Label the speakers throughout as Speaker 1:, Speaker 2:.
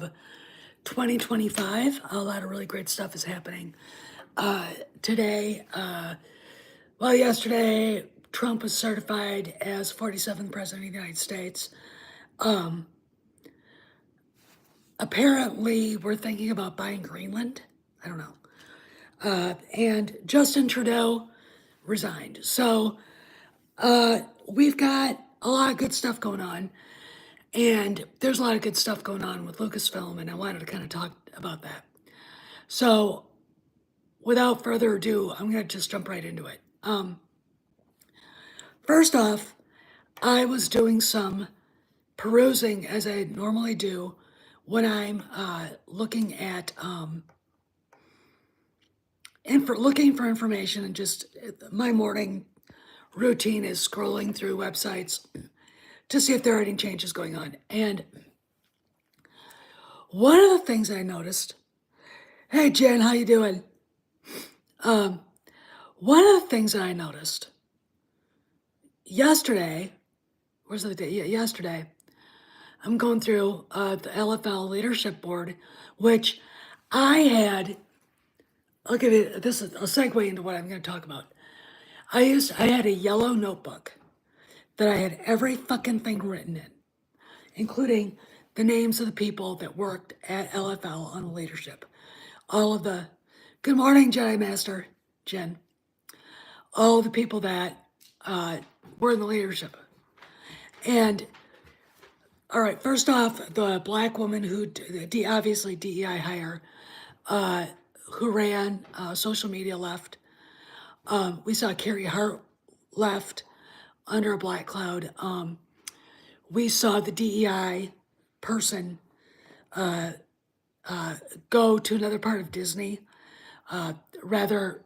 Speaker 1: of 2025. A lot of really great stuff is happening. Today, yesterday, Trump was certified as 47th President of the United States. Apparently, we're thinking about buying Greenland. I don't know. And Justin Trudeau resigned. So we've got a lot of good stuff going on. And there's a lot of good stuff going on with Lucasfilm, and I wanted to kind of talk about that. So without further ado, I'm going to just jump right into it. First off, I was doing some perusing, as I normally do, when I'm looking at looking for information, and just my morning routine is scrolling through websites to see if there are any changes going on. And one of the things I noticed, hey Jen, how you doing? One of the things that I noticed yesterday, where's the day? Yeah, yesterday, I'm going through the Lfl Leadership Board, which I had. I'll give you this is a segue into what I'm going to talk about. I had a yellow notebook that I had every fucking thing written in, including the names of the people that worked at LFL on the leadership. All of the, good morning, Jedi Master, Jen. All of the people that were in the leadership. And, all right, first off, the black woman who, obviously DEI hire, who ran social media left. We saw Carrie Hart left under a black cloud. We saw the DEI person go to another part of Disney, rather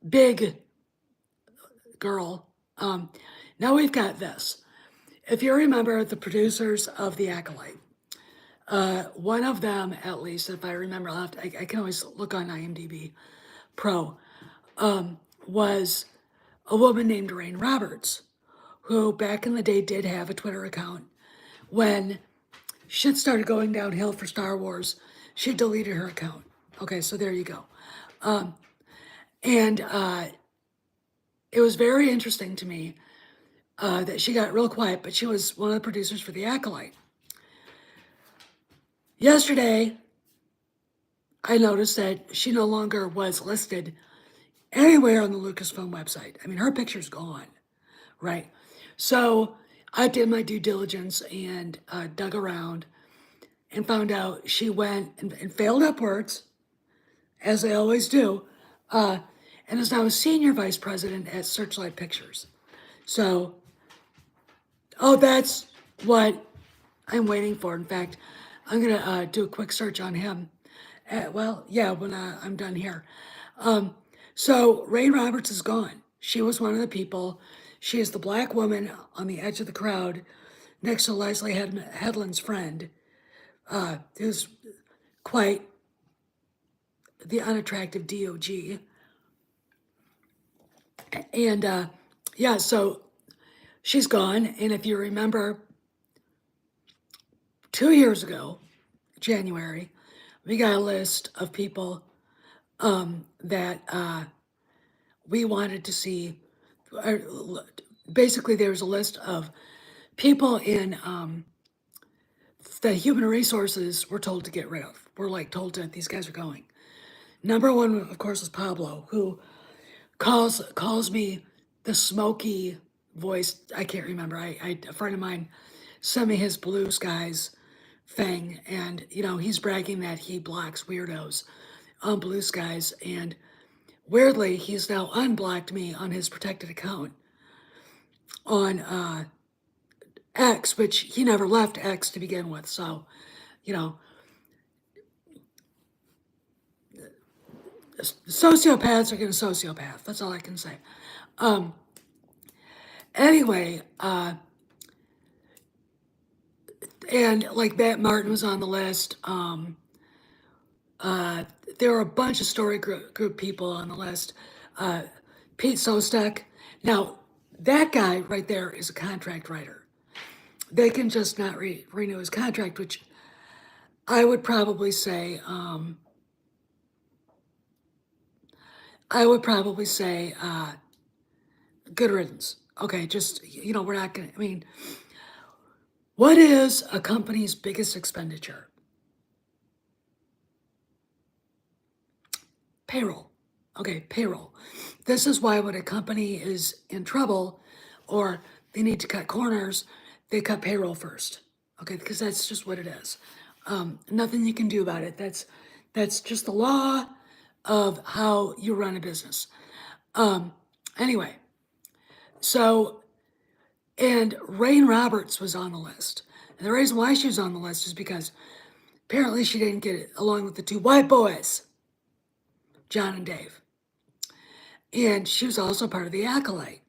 Speaker 1: big girl. Now we've got this. If you remember the producers of The Acolyte, one of them, at least, if I remember, I can always look on IMDb Pro, was a woman named Rain Roberts, who back in the day did have a Twitter account. When shit started going downhill for Star Wars, she deleted her account. Okay, so there you go. And it was very interesting to me that she got real quiet, but she was one of the producers for The Acolyte. Yesterday, I noticed that she no longer was listed anywhere on the Lucasfilm website. I mean, her picture's gone, right? So I did my due diligence and dug around and found out she went and failed upwards, as they always do, and is now a senior vice president at Searchlight Pictures. So, that's what I'm waiting for. In fact, I'm gonna do a quick search on him. When I'm done here. So Rain Roberts is gone. She was one of the people. She is the black woman on the edge of the crowd next to Leslie Headland's friend, who's quite the unattractive DOG. And so she's gone. And if you remember, 2 years ago, January, we got a list of people that we wanted to see. Basically, there was a list of people in the human resources were told to get rid of. We're told that these guys are going. Number one, of course, is Pablo, who calls me the smoky voice. I can't remember. A friend of mine sent me his Blue Skies thing, and he's bragging that he blocks weirdos on Blue Skies, and weirdly he's now unblocked me on his protected account on X, which he never left X to begin with. So sociopaths are gonna sociopath. That's all I can say. Anyway, and Matt Martin was on the list. There were a bunch of story group people on the list. Pete Sostek. Now, that guy right there is a contract writer. they can just not renew his contract, which I would probably say, good riddance. Okay, just, we're not gonna, I mean, what is a company's biggest expenditure? Payroll. Okay, payroll. This is why when a company is in trouble or they need to cut corners, they cut payroll first. Okay, because that's just what it is. Nothing you can do about it. That's just the law of how you run a business. Anyway, so and Rain Roberts was on the list. And the reason why she was on the list is because apparently she didn't get it along with the two white boys, John and Dave. And she was also part of the Acolyte.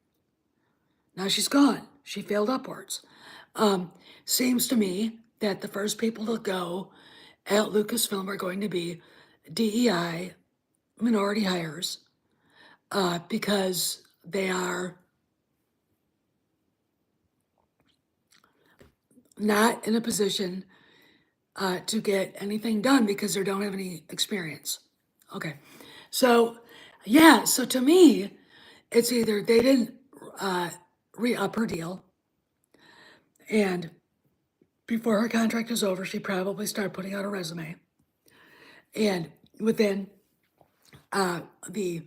Speaker 1: Now she's gone. She failed upwards. Seems to me that the first people to go at Lucasfilm are going to be DEI minority hires because they are not in a position to get anything done because they don't have any experience. Okay, so yeah, so to me, it's either they didn't re-up her deal, and before her contract was over, she probably started putting out a resume, and within the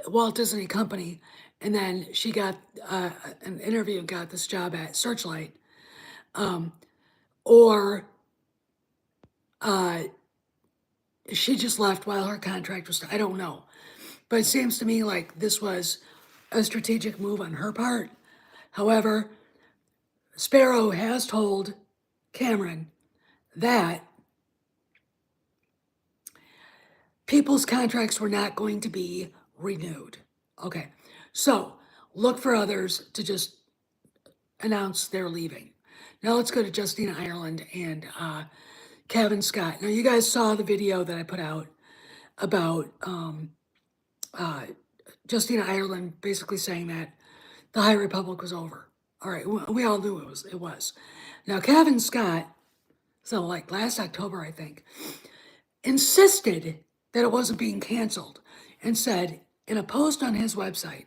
Speaker 1: Walt Disney Company, and then she got an interview and got this job at Searchlight, or she just left while her contract was, I don't know. But it seems to me like this was a strategic move on her part. However, Sparrow has told Cameron that people's contracts were not going to be renewed. Okay, so look for others to just announce they're leaving. Now let's go to Justina Ireland and Kevin Scott. Now you guys saw the video that I put out about Justina Ireland basically saying that the High Republic was over. All right, we all knew it was. It was. Now Kevin Scott, so like last October, I think, insisted that it wasn't being canceled and said in a post on his website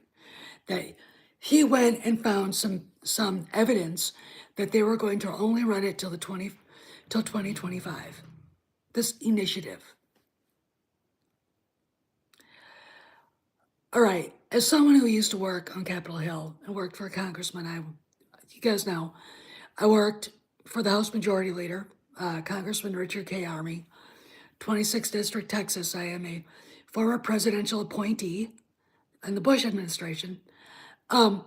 Speaker 1: that he went and found some evidence that they were going to only run it till 2025. This initiative. All right, as someone who used to work on Capitol Hill and worked for a congressman, you guys know, I worked for the House Majority Leader, Congressman Richard K. Army, 26th District, Texas. I am a former presidential appointee in the Bush administration. I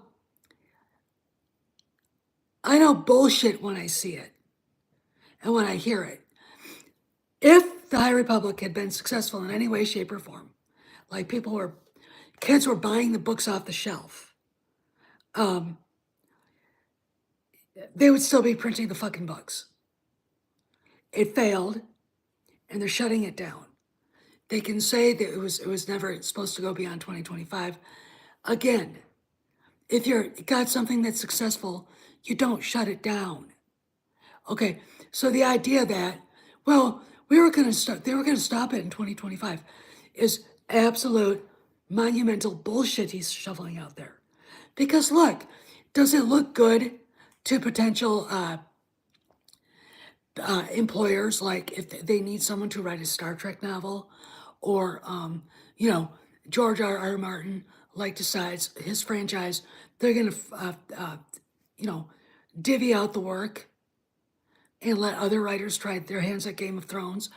Speaker 1: know bullshit when I see it and when I hear it. If the High Republic had been successful in any way, shape, or form, like kids were buying the books off the shelf, they would still be printing the fucking books. It failed, and they're shutting it down. They can say that it was never supposed to go beyond 2025. Again, if you're got something that's successful, you don't shut it down. Okay, so the idea that, well, they were gonna stop it in 2025 is absolute monumental bullshit he's shoveling out there. Because look, does it look good to potential employers, like if they need someone to write a Star Trek novel, or George R. Martin, like decides his franchise, they're gonna divvy out the work and let other writers try their hands at Game of Thrones.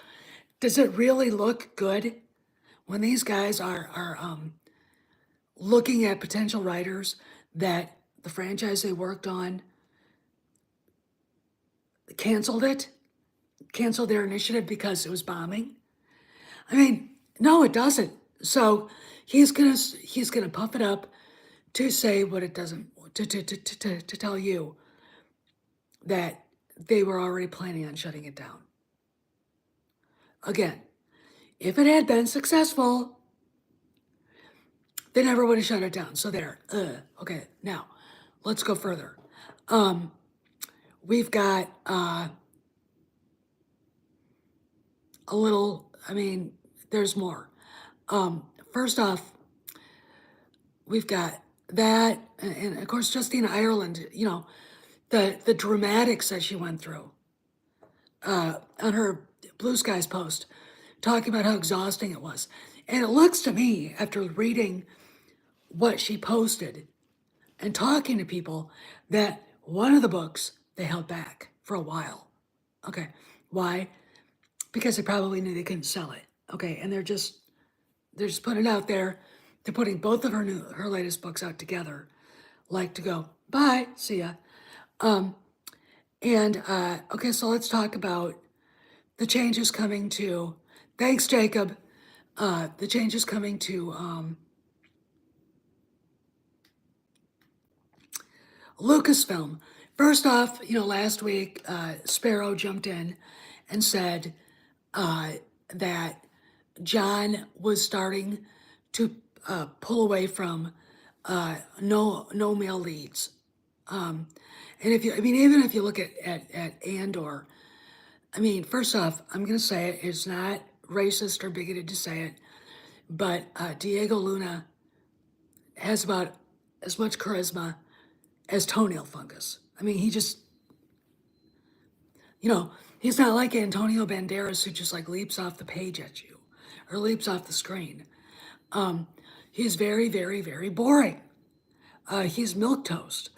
Speaker 1: Does it really look good when these guys are looking at potential writers that the franchise they worked on canceled their initiative because it was bombing? I mean, no, it doesn't. So he's gonna puff it up to say what it doesn't, to tell you that they were already planning on shutting it down. Again, if it had been successful, they never would have shut it down. So there. Okay, now let's go further. we've got a little, I mean, there's more. First off, we've got that, and of course, Justine Ireland, you know, the dramatics that she went through on her Blue Skies post, talking about how exhausting it was. And it looks to me, after reading what she posted and talking to people, that one of the books they held back for a while. Okay, why? Because they probably knew they couldn't sell it. Okay, and they're just putting it out there. They're putting both of her latest books out together, like to go bye, see ya. And okay, so let's talk about the changes coming to. Thanks, Jacob. The changes coming to Lucasfilm. First off, you know, last week Sparrow jumped in and said that John was starting to pull away from no male leads. And if you, I mean, even if you look at Andor, I mean, first off, I'm going to say it, it's not racist or bigoted to say it, but Diego Luna has about as much charisma as toenail fungus. I mean, he just, you know, he's not like Antonio Banderas who just like leaps off the page at you or leaps off the screen. He's very, very, very boring. He's milquetoast.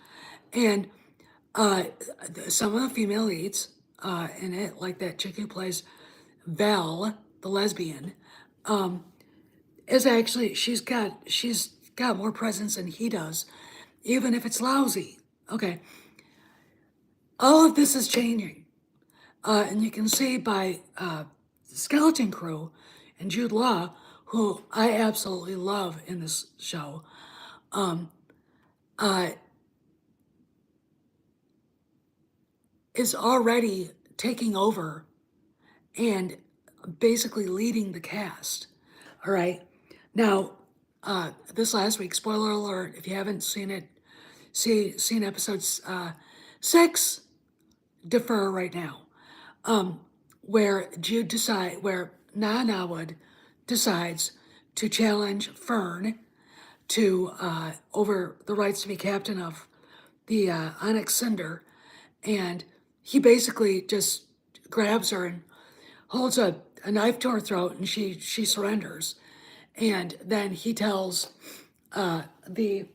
Speaker 1: And some of the female leads in it, like that chick who plays Val, the lesbian, is actually she's got more presence than he does, even if it's lousy. Okay, all of this is changing, and you can see by Skeleton Crew and Jude Law, who I absolutely love in this show. Is already taking over and basically leading the cast. All right. Now, this last week, spoiler alert, if you haven't seen it, seen episodes 6, defer right now. Where Nanawood decides to challenge Fern to over the rights to be captain of the Onyx Cinder, and he basically just grabs her and holds a knife to her throat, and she surrenders. And then he tells the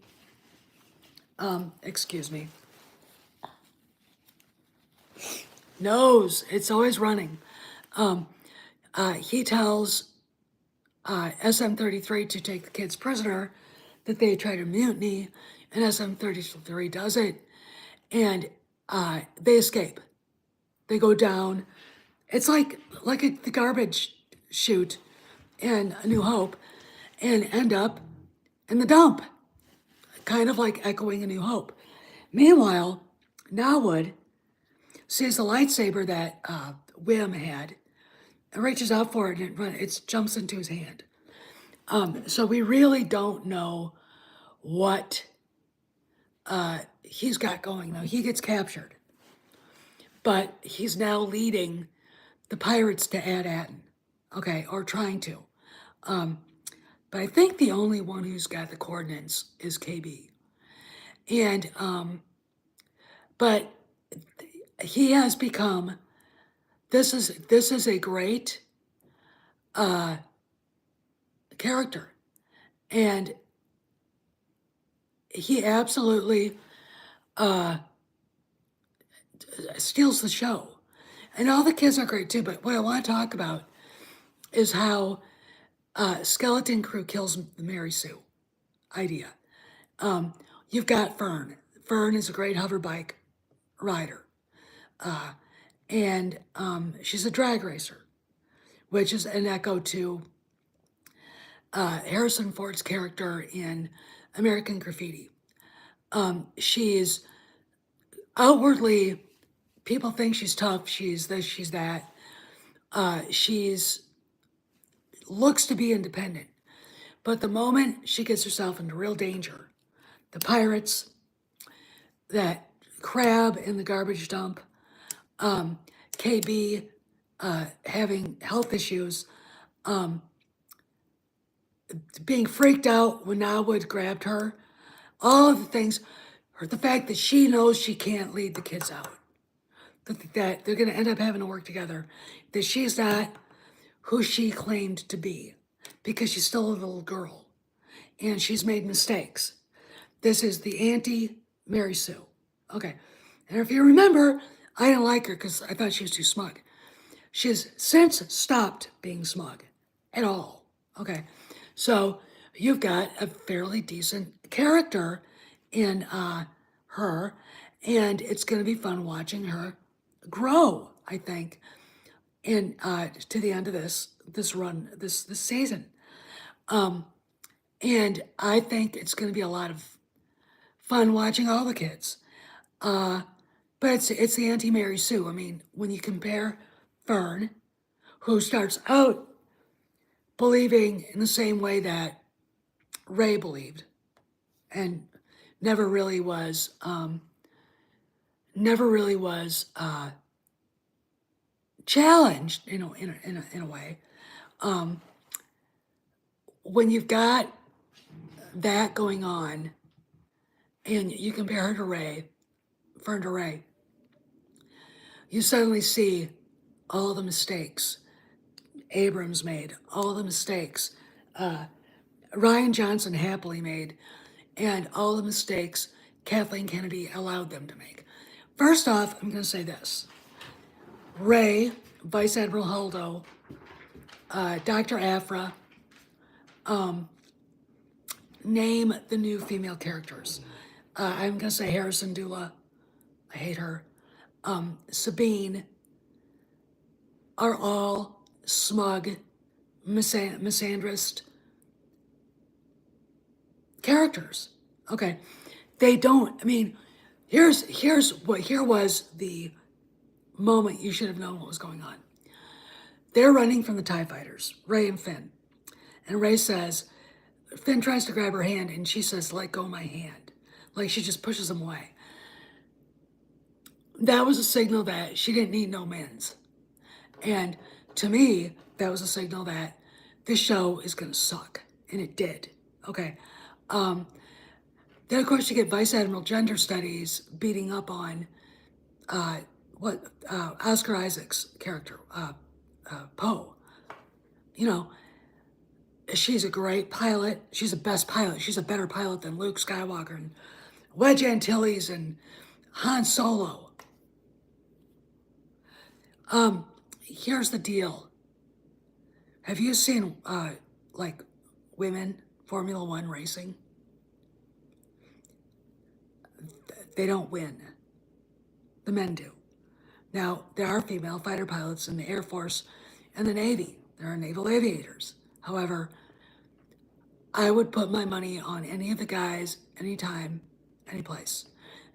Speaker 1: excuse me, nose, it's always running. He tells SM-33 to take the kids prisoner, that they try to mutiny, and SM-33 does it, and they escape. They go down. It's like the garbage chute in A New Hope, and end up in the dump, kind of like echoing A New Hope. Meanwhile, Nawood sees the lightsaber that Wim had, and reaches out for it, and it jumps into his hand. So we really don't know what he's got going. Now, he gets captured, but he's now leading the pirates to Ad-Aden, okay, or trying to. But I think the only one who's got the coordinates is KB. And, but he has become, this is a great character. And he absolutely steals the show. And all the kids are great too, but what I want to talk about is how Skeleton Crew kills the Mary Sue idea. You've got Fern. Fern is a great hoverbike rider. And she's a drag racer, which is an echo to Harrison Ford's character in American Graffiti. She's outwardly, people think she's tough, she's this, she's that. She's looks to be independent. But the moment she gets herself into real danger, the pirates that Crab in the garbage dump, KB having health issues, being freaked out when Nawood grabbed her, all of the things, or the fact that she knows she can't lead the kids out, that they're going to end up having to work together, that she's not who she claimed to be because she's still a little girl and she's made mistakes. This is the anti-Mary Sue. Okay. And if you remember, I didn't like her because I thought she was too smug. She's since stopped being smug at all. Okay. So you've got a fairly decent character in her, and it's going to be fun watching her grow, I think, in to the end of this run, this season. And I think it's going to be a lot of fun watching all the kids. But it's the anti-Mary Sue. I mean, when you compare Fern, who starts out believing in the same way that Ray believed, and never really was challenged, you know, in a way. When you've got that going on, and you compare her to Ray, Fern to Ray, you suddenly see all the mistakes Abrams made, all the mistakes Ryan Johnson happily made, and all the mistakes Kathleen Kennedy allowed them to make. First off, I'm going to say this. Ray, Vice Admiral Holdo, Dr. Afra, name the new female characters. I'm going to say Harrison Dula. I hate her. Sabine are all smug, misandrist characters. Okay. They don't, I mean, here was the moment you should have known what was going on. They're running from the TIE fighters, Ray and Finn. And Ray says, Finn tries to grab her hand and she says, let go of my hand. Like she just pushes him away. That was a signal that she didn't need no men's. And to me, that was a signal that this show is going to suck. And it did. Okay. Then, of course, you get Vice Admiral Gender Studies beating up on Oscar Isaac's character, Poe. You know, she's a great pilot. She's the best pilot. She's a better pilot than Luke Skywalker and Wedge Antilles and Han Solo. Here's the deal. Have you seen like women Formula One racing? They don't win. The men do. Now, there are female fighter pilots in the Air Force and the Navy. There are naval aviators. However, I would put my money on any of the guys, anytime, any place.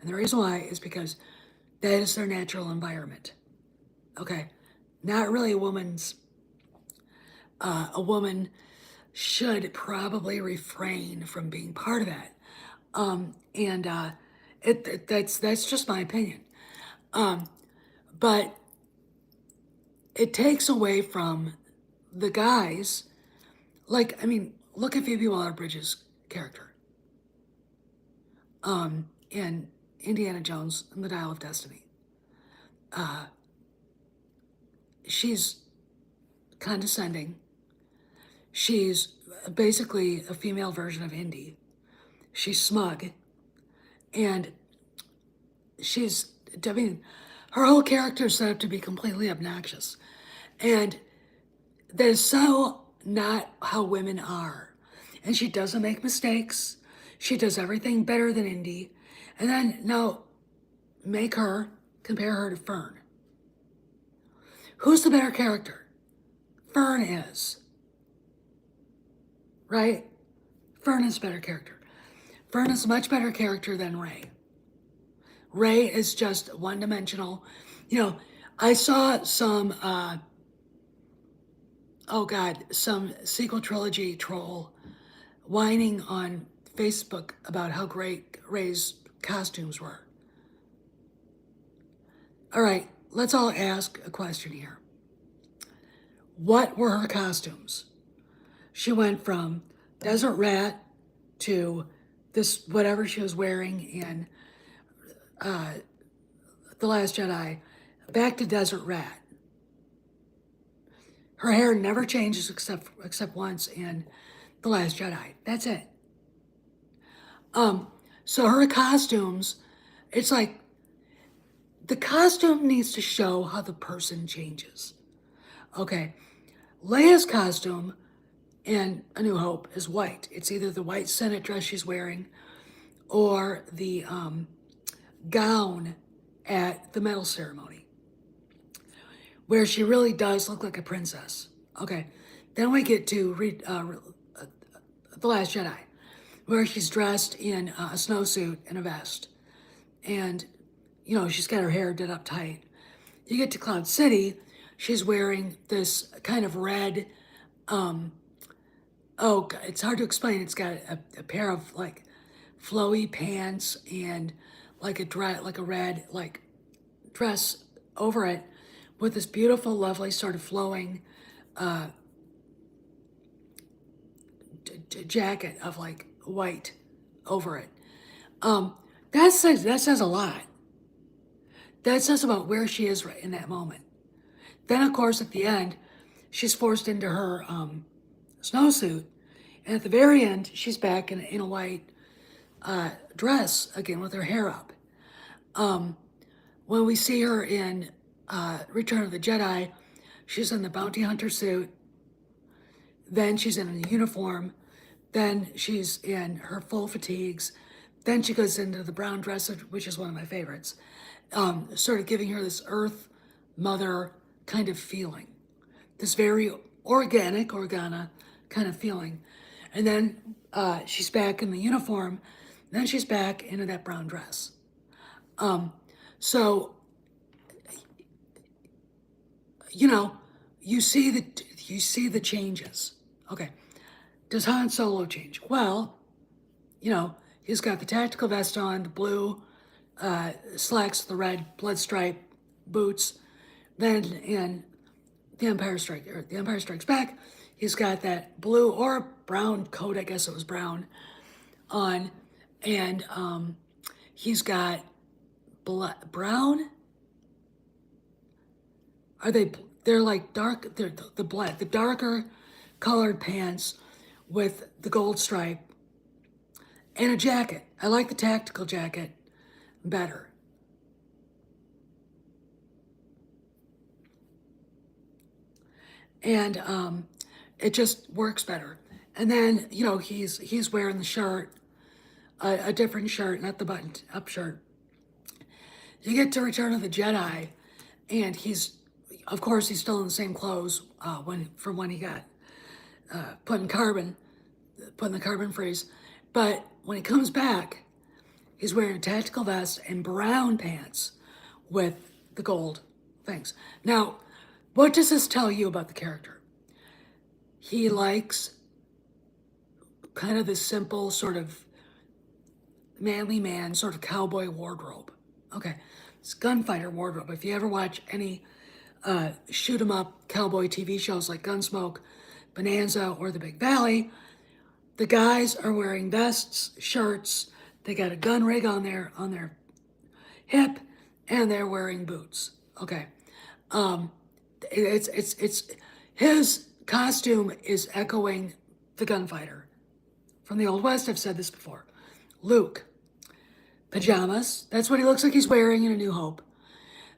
Speaker 1: And the reason why is because that is their natural environment. Okay, not really a woman's. A woman should probably refrain from being part of that. That's just my opinion. But it takes away from the guys. Like, I mean, look at Phoebe Waller-Bridge's character in Indiana Jones and the Dial of Destiny. She's condescending. She's basically a female version of Indy. She's smug. And her whole character is set up to be completely obnoxious. And that is so not how women are. And she doesn't make mistakes. She does everything better than Indy. And then, now, compare her to Fern. Who's the better character? Fern is. Right? Fern is a better character. Fern is a much better character than Ray. Ray is just one-dimensional. You know, I saw some, some sequel trilogy troll whining on Facebook about how great Ray's costumes were. All right, let's all ask a question here. What were her costumes? She went from Desert Rat to this whatever she was wearing in The Last Jedi, back to Desert Rat. Her hair never changes except once in The Last Jedi. That's it. So her costumes, it's like the costume needs to show how the person changes. Okay, Leia's costume in A New Hope is white. It's either the white Senate dress she's wearing or the gown at the medal ceremony, where she really does look like a princess. Okay, then we get to The Last Jedi, where she's dressed in a snowsuit and a vest. And, she's got her hair did up tight. You get to Cloud City, she's wearing this kind of red, it's hard to explain. It's got a pair of like flowy pants and like a red like dress over it with this beautiful, lovely sort of flowing jacket of like white over it. That says a lot. That says about where she is right in that moment. Then, of course, at the end, she's forced into her snowsuit, and at the very end, she's back in a white dress again with her hair up. When we see her in Return of the Jedi, she's in the bounty hunter suit. Then she's in a uniform. Then she's in her full fatigues. Then she goes into the brown dress, which is one of my favorites, sort of giving her this Earth Mother kind of feeling, this very organic, Organa kind of feeling. And then she's back in the uniform. Then she's back into that brown dress. So, you see the changes. Okay, does Han Solo change? Well, he's got the tactical vest on, the blue slacks, the red blood stripe boots. Then in The Empire Strikes Back, he's got that blue or brown coat. I guess it was brown on, and he's got brown. They're like dark. They're the darker colored pants with the gold stripe and a jacket. I like the tactical jacket better. And it just works better. And then he's wearing the shirt, a different shirt, not the buttoned up shirt. You get to Return of the Jedi, and of course he's still in the same clothes from when he got put in the carbon freeze. But when he comes back, he's wearing a tactical vest and brown pants with the gold things. Now, what does this tell you about the character? He likes kind of this simple sort of manly man, sort of cowboy wardrobe. Okay, it's gunfighter wardrobe. If you ever watch any shoot 'em up cowboy TV shows like Gunsmoke, Bonanza, or The Big Valley, the guys are wearing vests, shirts. They got a gun rig on their hip, and they're wearing boots. Okay, it's his costume is echoing the gunfighter from the Old West. I've said this before. Luke, pajamas. That's what he looks like he's wearing in A New Hope.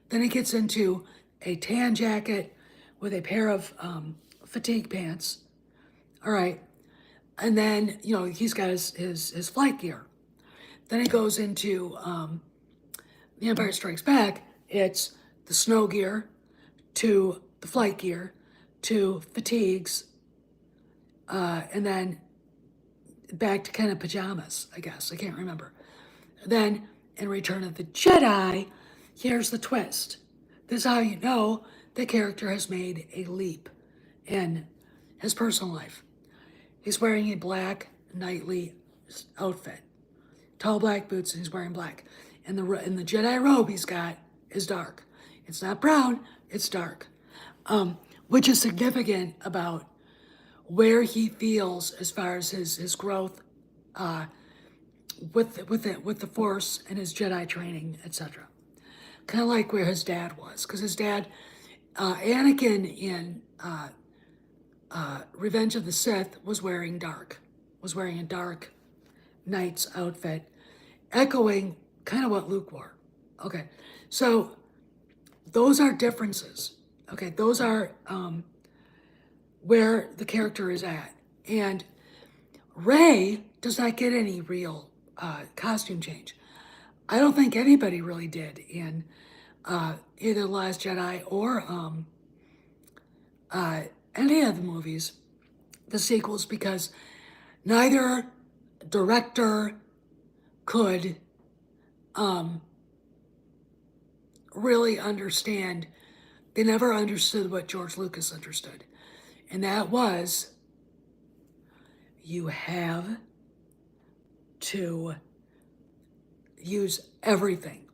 Speaker 1: Then he gets into a tan jacket with a pair of fatigue pants. All right. And then, he's got his flight gear. Then he goes into The Empire Strikes Back. It's the snow gear to the flight gear to fatigues, and then back to kind of pajamas, I guess. I can't remember. Then in Return of the Jedi, here's the twist. This is how you know the character has made a leap in his personal life. He's wearing a black knightly outfit, tall black boots, and he's wearing black. And the Jedi robe he's got is dark. It's not brown, it's dark. Which is significant about where he feels as far as his growth with the Force and his Jedi training, etc. Kind of like where his dad was, because his dad, Anakin in Revenge of the Sith, was wearing a dark knight's outfit, echoing kind of what Luke wore. Okay, so those are differences. Okay, those are where the character is at. And Rey does not get any real costume change. I don't think anybody really did in either The Last Jedi or any of the movies, the sequels, because neither director could really understand. They never understood what George Lucas understood. And that was, you have to use everything.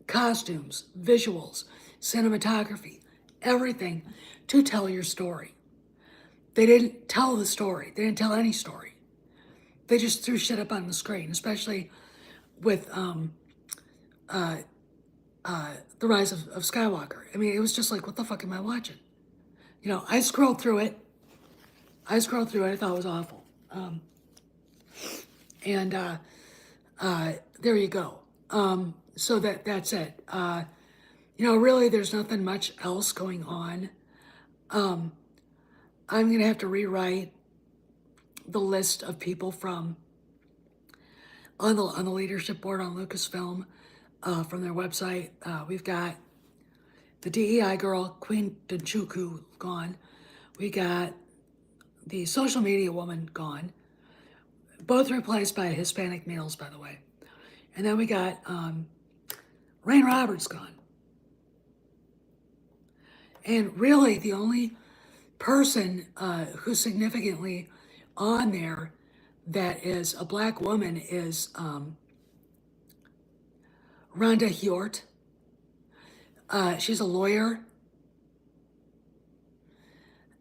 Speaker 1: Costumes, visuals, cinematography, everything to tell your story. They didn't tell the story. They didn't tell any story. They just threw shit up on the screen, especially with The Rise of Skywalker. I mean, it was just like, what the fuck am I watching? You know, I scrolled through it. I thought it was awful. There you go. So that's it. You know, really, there's nothing much else going on. I'm gonna have to rewrite the list of people from on the leadership board on Lucasfilm from their website. We've got the DEI girl, Queen Denchuku, gone. We got the social media woman, gone. Both replaced by Hispanic males, by the way. And then we got Rain Roberts, gone. And really, the only person who's significantly on there that is a black woman is Rhonda Hjort. She's a lawyer.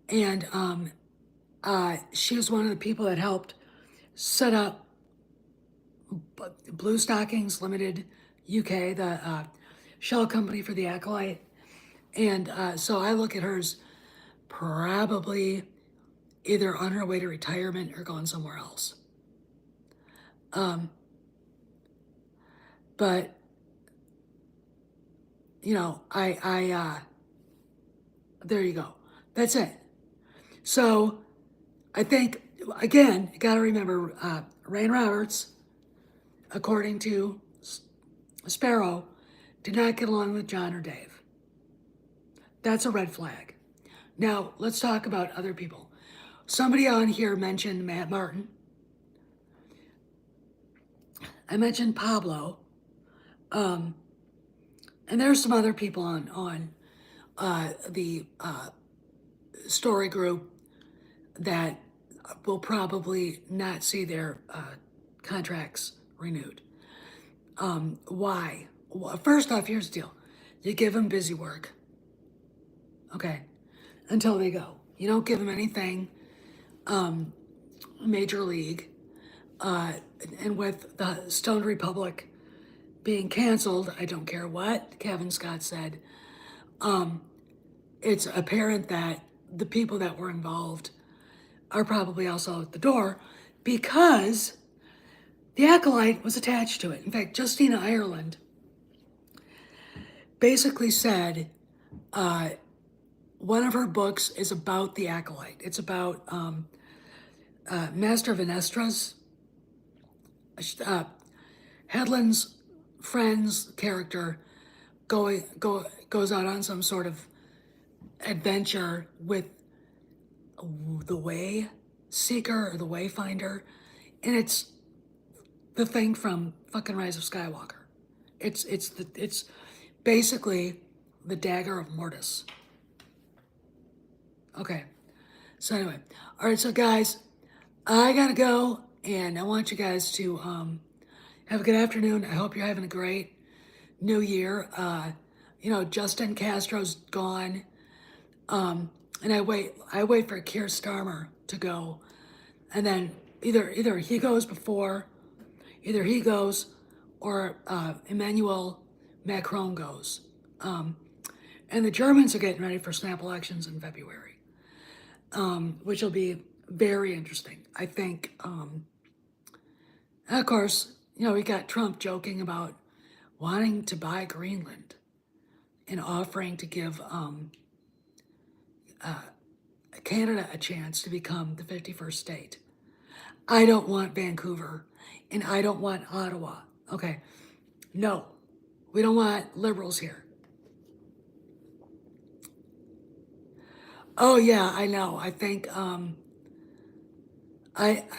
Speaker 1: And she was one of the people that helped set up Blue Stockings Limited UK, the shell company for the Acolyte. And so I look at her as probably either on her way to retirement or going somewhere else. But, you know, there you go. That's it. So I think, again, you got to remember, Rain Roberts, according to Sparrow, did not get along with John or Dave. That's a red flag. Now, let's talk about other people. Somebody on here mentioned Matt Martin. I mentioned Pablo. And there's some other people on the story group that will probably not see their contracts renewed. Why? Well, first off, here's the deal. You give them busy work. Okay. Until they go. You don't give them anything major league. And with the Stoned Republic being canceled, I don't care what Kevin Scott said, it's apparent that the people that were involved are probably also at the door because the Acolyte was attached to it. In fact, Justina Ireland basically said one of her books is about the Acolyte. It's about Master Venestras, Hedlund's friend's character goes out on some sort of adventure with the Way Seeker or the Wayfinder, and it's the thing from fucking Rise of Skywalker. It's basically the dagger of Mortis. Okay, so anyway, all right, so guys, I gotta go, and I want you guys to have a good afternoon. I hope you're having a great new year. Justin Castro's gone. And I wait for Keir Starmer to go. And then either he goes before, either he goes or Emmanuel Macron goes. And the Germans are getting ready for snap elections in February, which will be very interesting. I think, and of course, we got Trump joking about wanting to buy Greenland and offering to give Canada a chance to become the 51st state. I don't want Vancouver and I don't want Ottawa. Okay, no, we don't want liberals here. Oh yeah, I know. I think I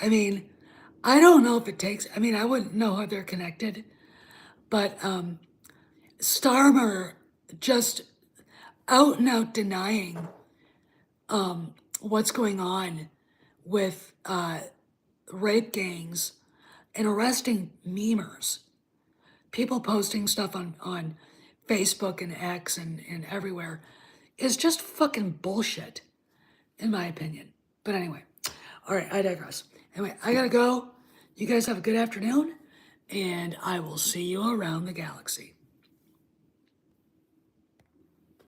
Speaker 1: mean, I don't know if it takes. I mean, I wouldn't know how they're connected, but Starmer just out and out denying what's going on with rape gangs and arresting memers, people posting stuff on Facebook and X and everywhere is just fucking bullshit, in my opinion. But anyway, all right, I digress. Anyway, I gotta go. You guys have a good afternoon, and I will see you around the galaxy.